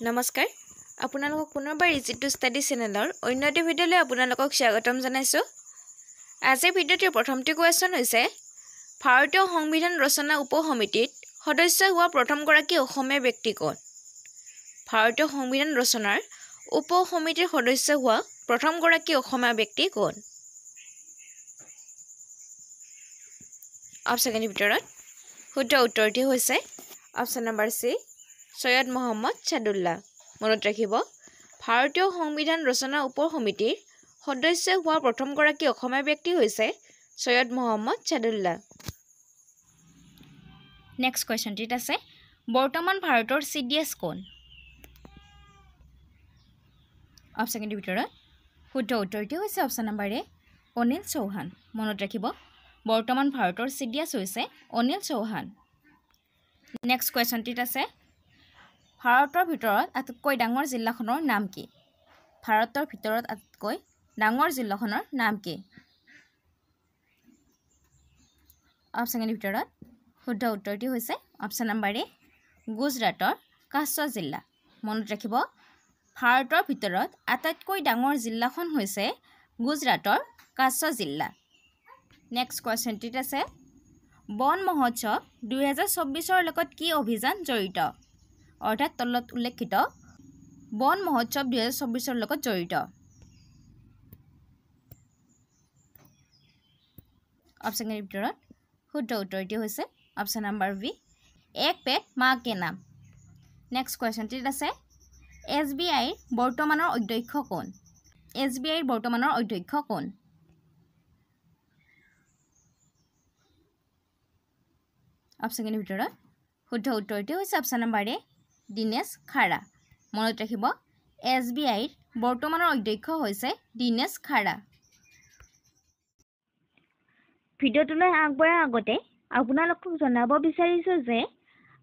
নমস্কাৰ আপোনালোকক পুনৰবাৰ ইজি টু ষ্টাডি চেনেলৰ অন্য এটা ভিডিঅ'লৈ আপোনালোকক স্বাগতম জনাইছোঁ। আজিৰ ভিডিঅ'টোৰ প্ৰথমটো কুৱেশ্যন হৈছে ভাৰতীয় সংবিধান ৰচনা উপসমিতিত সদস্য হোৱা প্ৰথমগৰাকী অসমীয়া ব্যক্তি কোন? ভাৰতীয় সংবিধান ৰচনাৰ উপসমিতিৰ সদস্য হোৱা প্ৰথমগৰাকী অসমীয়া ব্যক্তি কোন? অপশ্যনৰ ভিতৰত শুদ্ধ উত্তৰটি হৈছে option number C, Syed Muhammad Saadulla. মনত ৰাখিব, ভাৰতীয় সংবিধান ৰচনা উপসমিতিৰ সদস্য হোৱা প্ৰথমগৰাকী অসমীয়া ব্যক্তি হৈছে সৈয়দ মহম্মদ ছাদুল্লাহ। নেক্সট কুৱেশ্যনটিত আছে বৰ্তমান ভাৰতৰ CDS কোন? অপশ্যনৰ ভিতৰত শুদ্ধ উত্তৰটি হৈছে অপশ্যন নম্বৰ এ, অনিল চৌহান। মনত ৰাখিব, বৰ্তমান ভাৰতৰ CDS হৈছে অনিল চৌহান। নেক্সট কুৱেশ্যনটিত আছে ভাৰতৰ ভিতৰত আটাইতকৈ ডাঙৰ জিলাখনৰ নাম কি? ভাৰতৰ ভিতৰত আটাইতকৈ ডাঙৰ জিলাখনৰ নাম কি? অপশ্যনৰ ভিতৰত শুদ্ধ উত্তৰটি হৈছে অপশ্যন নম্বৰ এ, গুজৰাটৰ কাছ জিলা। মনত ৰাখিব, ভাৰতৰ ভিতৰত আটাইতকৈ ডাঙৰ জিলাখন হৈছে গুজৰাটৰ কাছ জিলা। নেক্সট কুৱেশ্যনটিত আছে বন মহোৎসৱ 2024ৰ লগত কি অভিযান জড়িত? অৰ্থাৎ তলত উল্লেখিত বন মহোৎসৱ 2024ৰ লগত জড়িত। অপশ্যনৰ ভিতৰত শুদ্ধ উত্তৰটি হৈছে অপশ্যন নম্বৰ বি, এক পেট মা কে নাম। নেক্সট কুৱেশ্যনটিত আছে SBIৰ বৰ্তমানৰ অধ্যক্ষ কোন? SBIৰ বৰ্তমানৰ অধ্যক্ষ কোন? অপশ্যনৰ ভিতৰত শুদ্ধ উত্তৰটি হৈছে অপশ্যন নম্বৰ এ, দীনেশ খাৰা। মনত ৰাখিব, SBIৰ বৰ্তমানৰ অধ্যক্ষ হৈছে দীনেশ খাৰা। ভিডিঅ'টোলৈ আগবঢ়াৰ আগতে আপোনালোকক জনাব বিচাৰিছোঁ যে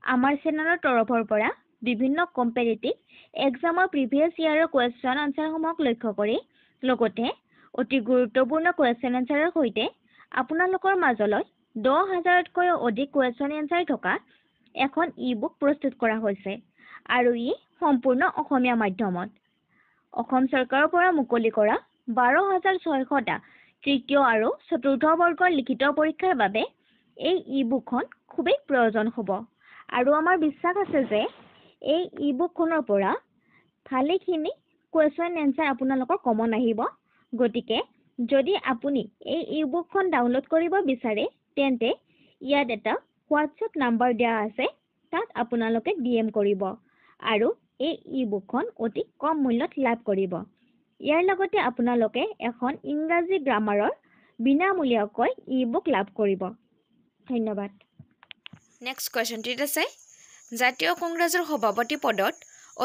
আমাৰ চেনেলৰ তৰফৰ পৰা বিভিন্ন কম্পেৰিটিভ এক্সামৰ প্ৰিভিয়াছ ইয়াৰৰ কুৱেশ্যন আনচাৰসমূহক লক্ষ্য কৰি লগতে অতি গুৰুত্বপূৰ্ণ কুৱেশ্যন আনচাৰৰ সৈতে আপোনালোকৰ মাজলৈ 10,000তকৈও অধিক কুৱেশ্যন এনচাৰ থকা এখন ই-বুক প্ৰস্তুত কৰা হৈছে আৰু ই সম্পূৰ্ণ অসমীয়া মাধ্যমত। অসম চৰকাৰৰ পৰা মুকলি কৰা 12,600টা তৃতীয় আৰু চতুৰ্থ বৰ্গৰ লিখিত পৰীক্ষাৰ বাবে এই ই-বুকখন খুবেই প্ৰয়োজন হ'ব আৰু আমাৰ বিশ্বাস আছে যে এই ই-বুকখনৰ পৰা ভালেখিনি কুৱেশ্যন এনচাৰ আপোনালোকৰ কমন আহিব। গতিকে যদি আপুনি এই ই-বুকখন ডাউনলোড কৰিব বিচাৰে তেন্তে ইয়াত এটা হোৱাটছএপ নাম্বাৰ দিয়া আছে, তাত আপোনালোকে DM কৰিব আৰু এই ই-বুকখন অতি কম মূল্যত লাভ কৰিব। ইয়াৰ লগতে আপোনালোকে এখন ইংৰাজী গ্ৰামাৰৰ বিনামূলীয়াকৈ ই-বুক লাভ কৰিব। ধন্যবাদ। নেক্সট কুৱেশ্যনটিত আছে জাতীয় কংগ্ৰেছৰ সভাপতি পদত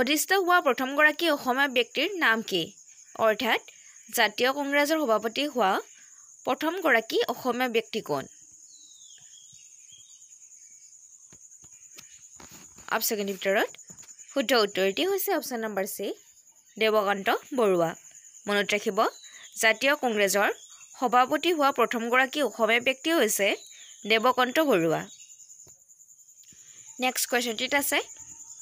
অধিষ্ঠিত হোৱা প্ৰথমগৰাকী অসমীয়া ব্যক্তিৰ নাম কি? অৰ্থাৎ জাতীয় কংগ্ৰেছৰ সভাপতি হোৱা প্ৰথমগৰাকী অসমীয়া ব্যক্তি কোন? অপশ্যনৰ ভিতৰত শুদ্ধ উত্তৰটি হৈছে option number C, Devakanta Barooah. মনত ৰাখিব, জাতীয় কংগ্ৰেছৰ সভাপতি হোৱা প্ৰথমগৰাকী অসমীয়া ব্যক্তি হৈছে দেৱকান্ত বৰুৱা। নেক্সট কুৱেশ্যনটিত আছে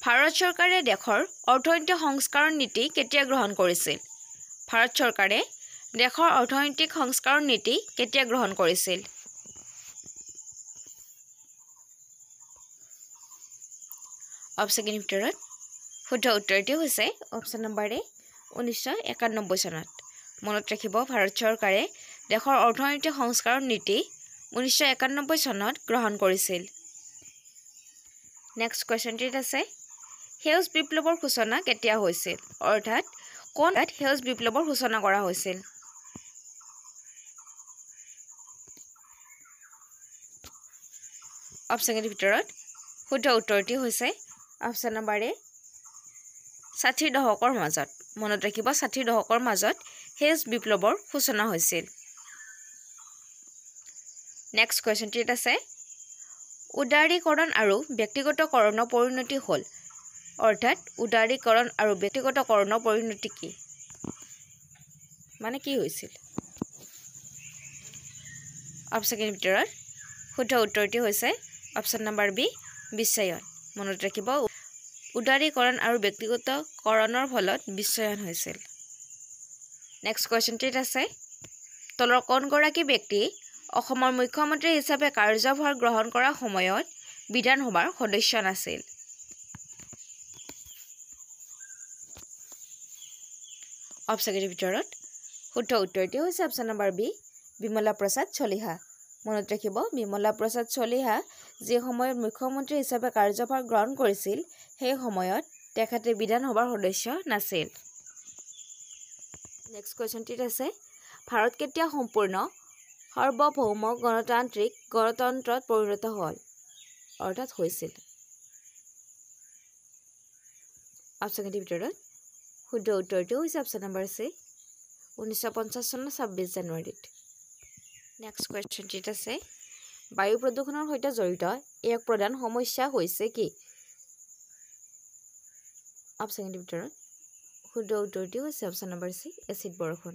ভাৰত চৰকাৰে দেশৰ অৰ্থনৈতিক সংস্কাৰণ নীতি কেতিয়া গ্ৰহণ কৰিছিল? ভাৰত চৰকাৰে দেশৰ অৰ্থনৈতিক সংস্কাৰণ নীতি কেতিয়া গ্ৰহণ কৰিছিল? অপশ্যনৰ ভিতৰত শুদ্ধ উত্তৰটি হৈছে অপশ্যন নম্বৰ এ, 1991 চনত। মনত ৰাখিব, ভাৰত চৰকাৰে দেশৰ অৰ্থনৈতিক সংস্কাৰণ নীতি 1991 চনত গ্ৰহণ কৰিছিল। নেক্সট কুৱেশ্যনটিত আছে সেউজ বিপ্লৱৰ সূচনা কেতিয়া হৈছিল? অৰ্থাৎ কোন সেউজ বিপ্লৱৰ সূচনা কৰা হৈছিল? অপশ্যনৰ ভিতৰত শুদ্ধ উত্তৰটি হৈছে অপশ্যন নম্বৰ এ, 60ৰ দশকৰ মাজত। মনত ৰাখিব, 60ৰ দশকৰ মাজত সেউজ বিপ্লৱৰ সূচনা হৈছিল। নেক্সট কুৱেশ্যনটিত আছে উদাৰীকৰণ আৰু ব্যক্তিগতকৰণৰ পৰিণতি হ'ল। অৰ্থাৎ উদাৰীকৰণ আৰু ব্যক্তিগতকৰণৰ পৰিণতি কি? মানে কি হৈছিল? অপশ্যনৰ ভিতৰত শুদ্ধ উত্তৰটি হৈছে অপশ্যন নম্বৰ বি, বিশ্বায়ন। মনত ৰাখিব, উদাৰীকৰণ আৰু ব্যক্তিগতকৰণৰ ফলত বিশ্বায়ন হৈছিল। নেক্সট কুৱেশ্যনটিত আছে তলৰ কোনগৰাকী ব্যক্তি অসমৰ মুখ্যমন্ত্ৰী হিচাপে কাৰ্যভাৰ গ্ৰহণ কৰাৰ সময়ত বিধানসভাৰ সদস্য নাছিল। অপচনৰ ভিতৰত শুদ্ধ উত্তৰটি হৈছে অপচন নম্বৰ বি বিমলা প্ৰসাদ চলিহা। মনত ৰাখিব বিমলা প্ৰসাদ চলিহা যি সময়ত মুখ্যমন্ত্ৰী হিচাপে কাৰ্যভাৰ গ্ৰহণ কৰিছিল সেই সময়ত তেখেতে বিধানসভাৰ সদস্য নাছিল। নেক্সট কুৱেশ্যনটিত আছে ভাৰত কেতিয়া সম্পূৰ্ণ সাৰ্বভৌম গণতান্ত্ৰিক গণতন্ত্ৰত পৰিণত হ'ল অৰ্থাৎ হৈছিল। অপচনৰ ভিতৰত শুদ্ধ উত্তৰটো হৈছে অপচন নম্বৰ চি 1950 চনৰ 26 জানুৱাৰীত। নেক্সট কুৱেশ্যনটিত আছে বায়ু প্ৰদূষণৰ সৈতে জড়িত এক প্ৰধান সমস্যা হৈছে কি? অপচনৰ ভিতৰত শুদ্ধ উত্তৰটি হৈছে অপচন নম্বৰ চি এচিড বৰষুণ।